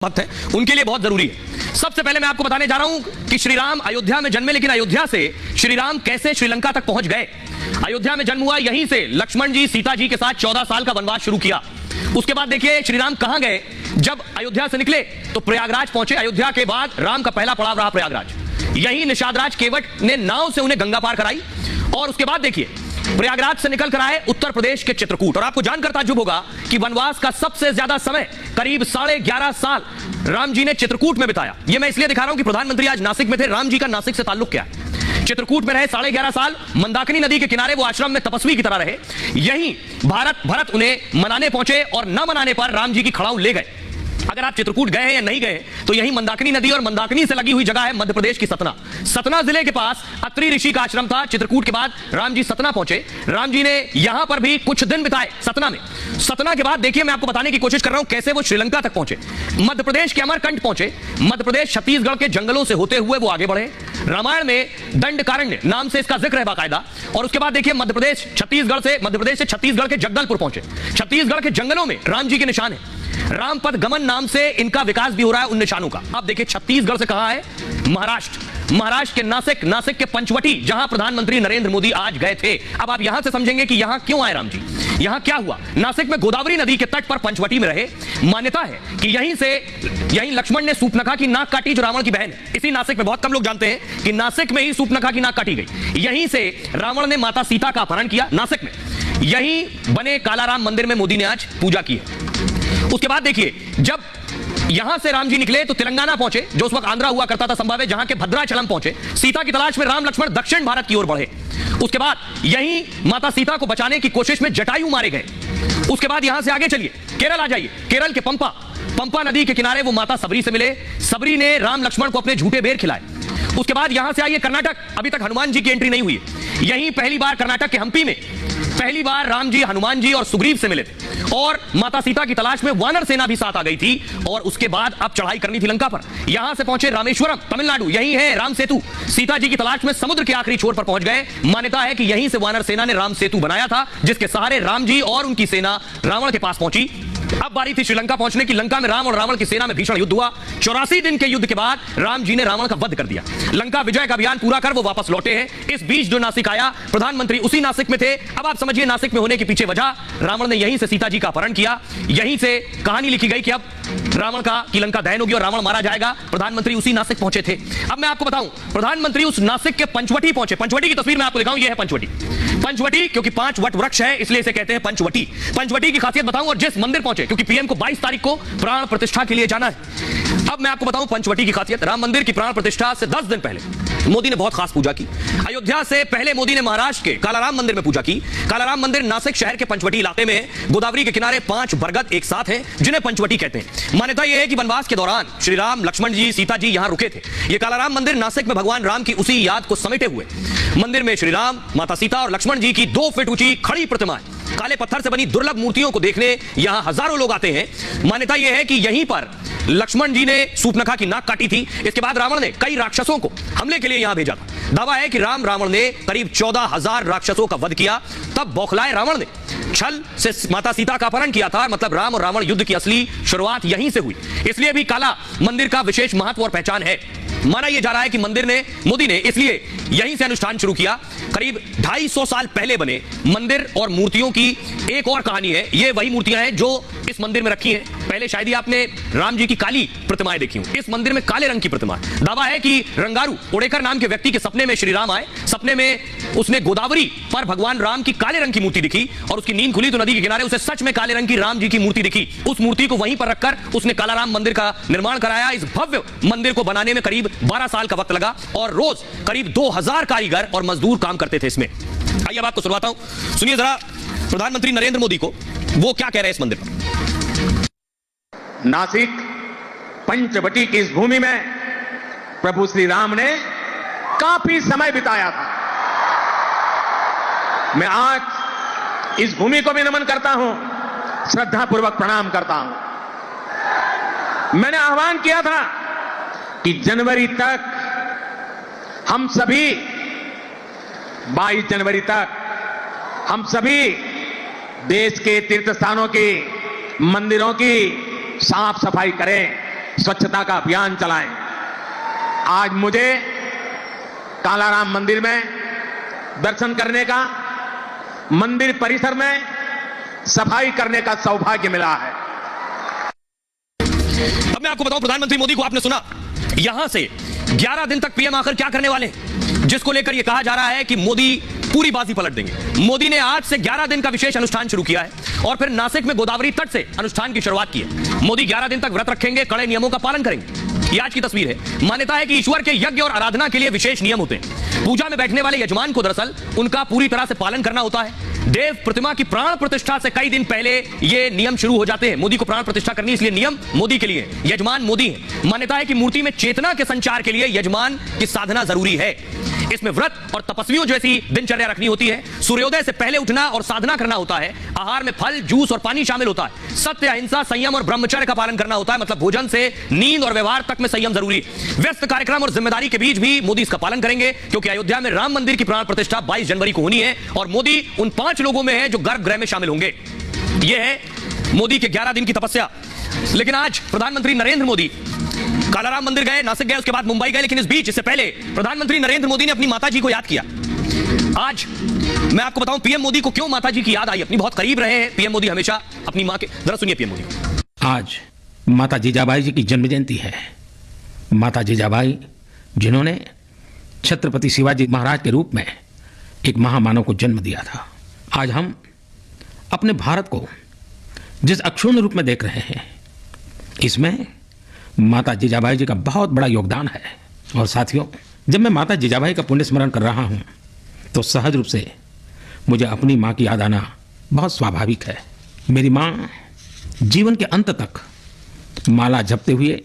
भक्त है उनके लिए बहुत जरूरी है। सबसे पहले मैं आपको बताने जा रहा हूं कि श्री राम अयोध्या में जन्मे, लेकिन अयोध्या से श्री राम कैसे श्रीलंका तक पहुंच गए। अयोध्या में जन्म हुआ, यहीं से लक्ष्मण जी सीता जी के साथ 14 साल का वनवास शुरू किया। उसके बाद देखिए श्री राम कहां गए। जब अयोध्या से निकले तो प्रयागराज पहुंचे। अयोध्या के बाद राम का पहला पड़ाव रहा प्रयागराज। यहीं निषाद राज केवट ने नाव से उन्हें गंगा पार कराई और उसके बाद देखिए प्रयागराज से निकल कर आए उत्तर प्रदेश के चित्रकूट। और आपको जानकर ताज्जुब होगा कि वनवास का सबसे ज्यादा समय करीब 11.5 साल राम जी ने चित्रकूट में बिताया। यह मैं इसलिए दिखा रहा हूं कि प्रधानमंत्री आज नासिक में थे। राम जी का नासिक से ताल्लुक क्या है? चित्रकूट में रहे 11.5 साल, मंदाकिनी नदी के किनारे वो आश्रम में तपस्वी की तरह रहे। यहीं भरत उन्हें मनाने पहुंचे और न मनाने पर राम जी की खड़ाऊ ले गए। अगर आप चित्रकूट गए हैं या नहीं गए तो यही मंदाकिनी नदी और मंदाकिनी से लगी हुई जगह है मध्य प्रदेश की सतना। सतना जिले के पास अत्रि ऋषि का आश्रम था। चित्रकूट के बाद राम जी सतना पहुंचे। राम जी ने यहां पर भी कुछ दिन बिताए सतना में। सतना के बाद देखिए मैं आपको बताने की कोशिश कर रहा हूं कैसे वो श्रीलंका तक पहुंचे। मध्य प्रदेश के अमरकंटक पहुंचे। मध्य प्रदेश छत्तीसगढ़ के जंगलों से होते हुए वो आगे बढ़े। रामायण में दंडकारण्य नाम से इसका जिक्र है बाकायदा। और उसके बाद देखिए मध्य प्रदेश से छत्तीसगढ़ के जगदलपुर पहुंचे। छत्तीसगढ़ के जंगलों में राम जी के निशान है। रामपथ गमन नाम से इनका विकास भी हो रहा है उन निशानों का। अब देखिए छत्तीसगढ़ से कहां है? महाराष्ट्र के नासिक के पंचवटी, जहां प्रधानमंत्री नरेंद्र मोदी आज गए थे। अब आप यहां से समझेंगे कि यहां क्यों आए राम जी, यहां क्या हुआ। नासिक में गोदावरी नदी के तट पर पंचवटी में रहे। मान्यता है कि यहीं लक्ष्मण ने सूर्पनखा की नाक काटी जो रावण की बहन है। इसी नासिक में, बहुत कम लोग जानते हैं कि नासिक में ही सूर्पनखा की नाक काटी गई। यहीं से रावण ने माता सीता का अपहरण किया नासिक में। यहीं बने कालाराम मंदिर में मोदी ने आज पूजा की है। उसके बाद देखिए जब यहां से राम जी निकले तो तेलंगाना पहुंचे, जो उस वक्त आंध्रा हुआ करता था संभव है, जहां के भद्राचलम पहुंचे। सीता की तलाश में राम लक्ष्मण दक्षिण भारत की ओर बढ़े। उसके बाद यहीं माता सीता को बचाने की कोशिश में जटायु मारे गए। उसके बाद यहां से आगे चलिए केरल आ जाइए। केरल के पंपा नदी के किनारे वो माता सबरी से मिले। सबरी ने राम लक्ष्मण को अपने झूठे बेर खिलाए। उसके बाद यहां से आइए कर्नाटक। अभी तक हनुमान जी की एंट्री नहीं हुई है। यहीं पहली बार कर्नाटक के हम्पी में पहली बार राम जी हनुमान जी और सुग्रीव से मिले थे। और माता सीता की तलाश में वानर सेना भी साथ आ गई थी। और उसके बाद अब चढ़ाई करनी थी लंका पर। यहां से पहुंचे रामेश्वरम तमिलनाडु। यही है राम सेतु। सीता जी की तलाश में समुद्र के आखिरी छोर पर पहुंच गए। मान्यता है कि यहीं से वानर सेना ने राम सेतु बनाया था, जिसके सहारे राम जी और उनकी सेना रावण के पास पहुंची। अब बारी थी श्रीलंका पहुंचने की। लंका में राम और रावण की सेना में भीषण युद्ध हुआ। 84 दिन के युद्ध के बाद राम जी ने रावण का वध कर दिया। लंका विजय का अभियान पूरा कर वो वापस लौटे हैं। इस बीच जो नासिक आया, प्रधानमंत्री उसी नासिक में थे। अब आप समझिए नासिक में होने के पीछे वजह, रावण ने यहीं से सीता जी का अपहरण किया। यहीं से कहानी लिखी गई कि अब रावण की लंका दहन होगी और रावण मारा जाएगा। प्रधानमंत्री उसी नासिक पहुंचे थे। अब मैं आपको बताऊं, प्रधानमंत्री उस नासिक के पंचवटी पहुंचे। पंचवटी की तस्वीर मैं आपको दिखाऊं, यह है पंचवटी क्योंकि 5 वट वृक्ष है इसलिए इसे कहते हैं पंचवटी। पंचवटी की खासियत बताऊं, और जिस मंदिर पहुंचे क्योंकि पीएम को 22 तारीख को प्राण प्रतिष्ठा के लिए जाना है। अब मैं आपको बताऊं पंचवटी की खासियत। राम मंदिर की प्राण प्रतिष्ठा से 10 दिन पहले मोदी ने बहुत खास पूजा की। अयोध्या से पहले मोदी ने महाराष्ट्र के कालाराम मंदिर में पूजा की। कालाराम मंदिर नासिक शहर के पंचवटी इलाके में गोदावरी के किनारे 5 बरगद एक साथ हैं, जिन्हें पंचवटी कहते हैं। मान्यता यह है कि वनवास के दौरान श्री राम लक्ष्मण जी सीता जी यहां रुके थे। यह कालाराम मंदिर नासिक में भगवान राम की उसी याद को समेटे हुए। मंदिर में श्री राम, माता सीता और लक्ष्मण जी की 2 फीट ऊंची खड़ी प्रतिमाएं, काले पत्थर से बनी दुर्लभ मूर्तियों को देखने यहां हजारों लोग आते हैं। मान्यता यह है कि यहीं पर लक्ष्मण जी ने सूर्पनखा की नाक काटी थी। इसके बाद रावण ने कई राक्षसों को हमले के लिए यहां भेजा था। दावा है कि रावण ने करीब 14,000 राक्षसों का वध किया। तब बौखलाए रावण ने छल से माता सीता का अपहरण किया था। मतलब राम और रावण युद्ध की असली शुरुआत यहीं से हुई। इसलिए भी काला मंदिर का विशेष महत्व और पहचान है। माना यह जा रहा है कि मोदी ने इसलिए यहीं से अनुष्ठान शुरू किया। करीब 250 साल पहले बने मंदिर और मूर्तियों की एक और कहानी है। ये वही मूर्तियां हैं जो इस मंदिर में रखी हैं। पहले शायद ही आपने राम जी की काली प्रतिमाएं देखी हों। इस मंदिर में काले रंग की प्रतिमा है। दावा है कि रंगारू ओडेकर नाम के व्यक्ति के सपने में श्री राम आए। सपने में उसने गोदावरी पर भगवान राम की काले रंग की मूर्ति दिखी और उसकी नींद खुली तो नदी के किनारे उसे सच में काले रंग की राम जी की मूर्ति दिखी। उस मूर्ति को वहीं पर रखकर उसने कालाराम मंदिर का निर्माण कराया। इस भव्य मंदिर को बनाने में करीब 12 साल का वक्त लगा और रोज करीब 2000 कारीगर और मजदूर काम करते थे इसमें। आइए अब आपको सुनवाता हूं, सुनिए जरा प्रधानमंत्री नरेंद्र मोदी को वो क्या कह रहे हैं इस मंदिर पर। नासिक पंचवटी की इस भूमि में प्रभु श्री राम ने काफी समय बिताया था। मैं आज इस भूमि को भी नमन करता हूं, श्रद्धापूर्वक प्रणाम करता हूं। मैंने आह्वान किया था कि जनवरी तक हम सभी 22 जनवरी तक हम सभी देश के तीर्थ स्थानों की, मंदिरों की साफ सफाई करें। स्वच्छता का अभियान चलाएं। आज मुझे कालाराम मंदिर में दर्शन करने का, मंदिर परिसर में सफाई करने का सौभाग्य मिला है। अब मैं आपको बताऊं, प्रधानमंत्री मोदी को आपने सुना, यहां से 11 दिन तक पीएम आकर क्या करने वाले हैं, जिसको लेकर यह कहा जा रहा है कि मोदी पूरी बाजी पलट देंगे। मोदी ने आज से 11 दिन का विशेष अनुष्ठान शुरू किया है और फिर नासिक में गोदावरी तट से अनुष्ठान की शुरुआत की है। मोदी 11 दिन तक व्रत रखेंगे, कड़े नियमों का पालन करेंगे। ये आज की तस्वीर है। मान्यता है कि ईश्वर के यज्ञ और आराधना के लिए विशेष नियम होते हैं। पूजा में बैठने वाले यजमान को दरअसल उनका पूरी तरह से पालन करना होता है। देव प्रतिमा की प्राण प्रतिष्ठा से कई दिन पहले ये नियम शुरू हो जाते हैं। मोदी को प्राण प्रतिष्ठा करनी, इसलिए नियम मोदी के लिए, यजमान मोदी है। मान्यता है कि मूर्ति में चेतना के संचार के लिए यजमान की साधना जरूरी है। इसमें व्रत और तपस्वियों जैसी दिनचर्या रखनी होती है। सूर्योदय से पहले उठना और साधना करना होता है। आहार में फल, जूस और पानी शामिल होता है। सत्य, अहिंसा, संयम और ब्रह्मचर्य का पालन करना होता है। मतलब भोजन से नींद और व्यवहार तक में संयम जरूरी है। व्यस्त कार्यक्रम और जिम्मेदारी के बीच भी मोदी इसका पालन करेंगे, क्योंकि अयोध्या में राम मंदिर की प्राण प्रतिष्ठा 22 जनवरी को होनी है और मोदी उन 5 लोगों में है जो गर्भगृह में शामिल होंगे। यह है मोदी के 11 दिन की तपस्या। लेकिन आज प्रधानमंत्री नरेंद्र मोदी कालाराम मंदिर गए, नासिक गए, उसके बाद मुंबई गए, लेकिन इस बीच, इससे पहले प्रधानमंत्री नरेंद्र मोदी ने अपनी माताजी को याद किया। आज मैं आपको बताऊं पीएम मोदी को क्यों माताजी की याद आई। अपनी बहुत करीब रहे हैं पीएम मोदी हमेशा अपनी मां के। जरा सुनिए पीएम मोदी। आज माता जीजाबाई जी की जन्म जयंती है। माता जीजाबाई जिन्होंने छत्रपति शिवाजी महाराज के रूप में एक महामानव को जन्म दिया था। आज हम अपने भारत को जिस अक्षुण्ण रूप में देख रहे हैं, इसमें माता जीजाबाई जी का बहुत बड़ा योगदान है। और साथियों, जब मैं माता जीजाबाई का पुण्य स्मरण कर रहा हूँ तो सहज रूप से मुझे अपनी माँ की याद आना बहुत स्वाभाविक है। मेरी माँ जीवन के अंत तक माला जपते हुए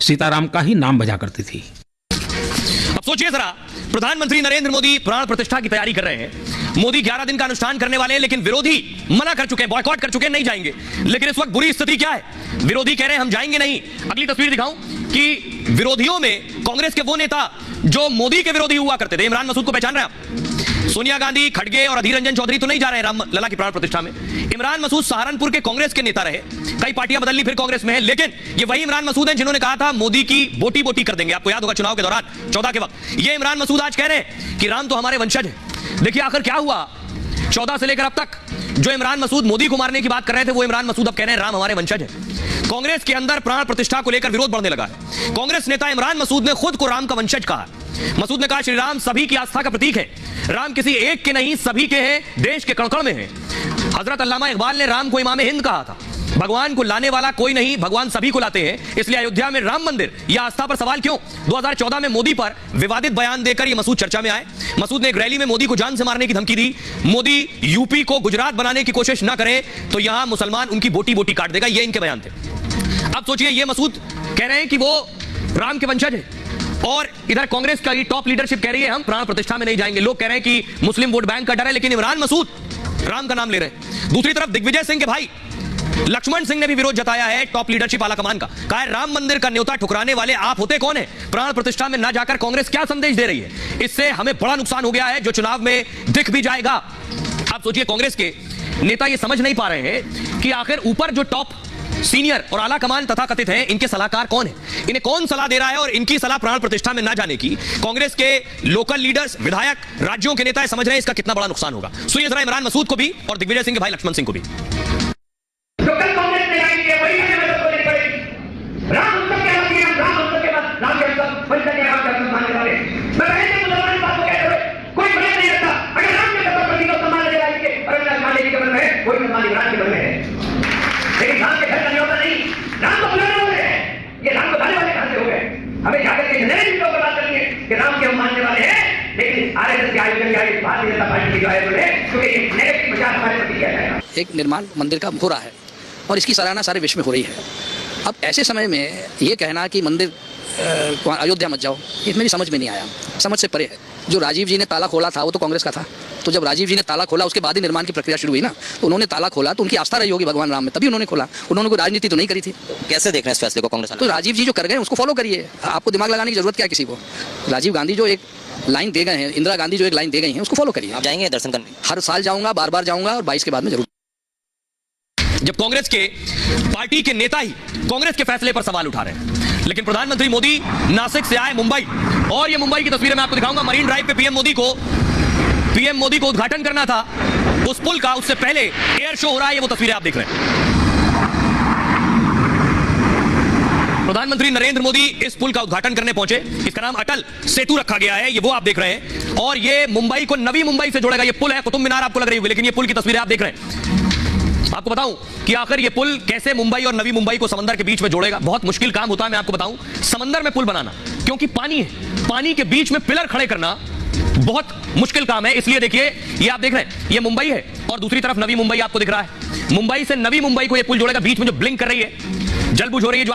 सीताराम का ही नाम बजा करती थी। अब सोचिए जरा, प्रधानमंत्री नरेंद्र मोदी प्राण प्रतिष्ठा की तैयारी कर रहे हैं। मोदी 11 दिन का अनुष्ठान करने वाले हैं, लेकिन विरोधी मना कर चुके हैं, बॉयकॉट कर चुके हैं, नहीं जाएंगे। लेकिन इस वक्त बुरी स्थिति क्या है, विरोधी कह रहे हैं हम जाएंगे नहीं। अगली तस्वीर दिखाऊं कि विरोधियों में कांग्रेस के वो नेता जो मोदी के विरोधी हुआ करते थे। इमरान मसूद को पहचान रहे हैं आप? सोनिया गांधी, खड़गे और अधीर रंजन चौधरी तो नहीं जा रहे हैं राम लला की प्राण प्रतिष्ठा में। इमरान मसूद सहारनपुर के कांग्रेस के नेता रहे, कई पार्टियां बदल ली, फिर कांग्रेस में है। लेकिन ये वही इमरान मसूद हैं जिन्होंने कहा था मोदी की बोटी बोटी कर देंगे। आपको याद होगा चुनाव के दौरान 14 के वक्त। ये इमरान मसूद आज कह रहे हैं कि राम तो हमारे वंशज है। देखिए आखिर क्या हुआ, 14 से लेकर अब तक जो इमरान मसूद मोदी को मारने की बात कर रहे थे, वो इमरान मसूद अब कह रहे हैं राम हमारे वंशज है। कांग्रेस के अंदर प्राण प्रतिष्ठा को लेकर विरोध बढ़ने लगा है। कांग्रेस नेता इमरान मसूद ने खुद को राम का वंशज कहा। मसूद ने कहा श्री राम सभी की आस्था का प्रतीक है। राम किसी एक के नहीं, सभी के हैं, देश के कण-कण में हैं। हजरत अल्लामा इकबाल ने राम को इमाम हिंद कहा था। भगवान को लाने वाला कोई नहीं, भगवान सभी को लाते हैं। इसलिए अयोध्या में राम मंदिर या आस्था पर सवाल क्यों? 2014 में मोदी पर विवादित बयान देकर ये मसूद चर्चा में आए। मसूद ने एक रैली में मोदी को जान से मारने की धमकी दी। मोदी यूपी को गुजरात बनाने की कोशिश ना करे तो यहां मुसलमान उनकी बोटी बोटी काट देगा, ये इनके बयान थे। अब सोचिए, ये मसूद कह रहे हैं कि वो राम के वंशज है और इधर कांग्रेस का टॉप लीडरशिप कह रही है हम प्राण प्रतिष्ठा में नहीं जाएंगे। लोग कह रहे हैं कि मुस्लिम वोट बैंक का डर है, लेकिन इमरान मसूद राम का नाम ले रहे हैं। दूसरी तरफ दिग्विजय सिंह के भाई लक्ष्मण सिंह ने भी विरोध जताया है टॉप लीडरशिप आला कमान का। कहा है राम मंदिर का न्योता ठुकराने वाले आप होते कौन है? प्राण प्रतिष्ठा में ना जाकर कांग्रेस क्या संदेश दे रही है? इससे हमें बड़ा नुकसान हो गया है जो चुनाव में दिख भी जाएगा। आप सोचिए, कांग्रेस के नेता ये समझ नहीं पा रहे हैं कि आखिर ऊपर जो टॉप सीनियर और आला कमान तथा कथित हैं, इनके सलाहकार कौन है, इन्हें कौन सलाह दे रहा है और इनकी सलाह प्राण प्रतिष्ठा में ना जाने की कांग्रेस के लोकल लीडर्स, विधायक, राज्यों के नेता समझ रहे हैं इसका कितना बड़ा नुकसान होगा। सुनिए जरा इमरान मसूद को भी और दिग्विजय सिंह के भाई लक्ष्मण सिंह को भी। लेकिन राम के घर का न्योता नहीं, राम को बुलाने वाले हैं। ये राम को लाने वाले कहां से हो गए? हमें जाकर के नए चीजों पर बात करनी है कि राम के हम मानने वाले हैं, लेकिन आरएसएस के आयोजन के भारतीय जनता पार्टी की आयोजन है, क्योंकि एक नेगेटिव प्रचार हमारे प्रति किया जाएगा। एक निर्माण मंदिर का हो रहा है और इसकी सराहना सारे विश्व में हो रही है। अब ऐसे समय में ये कहना कि मंदिर अयोध्या मत जाओ, ये मेरी समझ में नहीं आया, समझ से परे है। जो राजीव जी ने ताला खोला था वो तो कांग्रेस का था, तो जब राजीव जी ने ताला खोला उसके बाद ही निर्माण की प्रक्रिया शुरू हुई ना, तो उन्होंने ताला खोला तो उनकी आस्था रही होगी भगवान राम में, तभी उन्होंने खोला। उन्होंने कोई राजनीति तो नहीं करी थी। कैसे देख रहे हैं इस फैसले को कांग्रेस? तो राजीव जी जो कर गए उसको फॉलो करिए, आपको दिमाग लगाने की जरूरत क्या है किसी को? राजीव गांधी जो एक लाइन दे गए हैं, इंदिरा गांधी जो एक लाइन दे गई हैं, उसको फॉलो करिए। आप जाएंगे दर्शन करने? हर साल जाऊंगा, बार बार जाऊंगा और 22 के बाद में जरूर। जब कांग्रेस के पार्टी के नेता ही कांग्रेस के फैसले पर सवाल उठा रहे हैं, लेकिन प्रधानमंत्री मोदी नासिक से आए मुंबई, और ये मुंबई की तस्वीरें मैं आपको दिखाऊंगा। मरीन ड्राइव पे पीएम मोदी को उद्घाटन करना था उस पुल का, उससे पहले एयर शो हो रहा है, ये वो तस्वीरें आप देख रहे हैं। प्रधानमंत्री नरेंद्र मोदी इस पुल का उद्घाटन करने पहुंचे। इसका नाम अटल सेतु रखा गया है, ये वो आप देख रहे हैं, और ये मुंबई को नवी मुंबई से जोड़ेगा। ये पुल है, कुतुब मीनार आपको लग रही होगी, लेकिन ये पुल की तस्वीरें आप देख रहे हैं। आपको बताऊं कि आखिर ये पुल कैसे मुंबई और नवी मुंबई को समंदर के बीच में जोड़ेगा। बहुत मुश्किल काम होता है, मैं आपको बताऊं, समंदर में पुल बनाना, क्योंकि पानी है, पानी के बीच में पिलर खड़े करना बहुत मुश्किल काम है। इसलिए देखिए, ये आप देख रहे हैं, ये मुंबई है और दूसरी तरफ नवी मुंबई आपको दिख रहा है। मुंबई से नवी मुंबई को ये पुल जोड़ेगा, बीच में जो ब्लिंक कर रही है, जलबुझ हो रही है, जो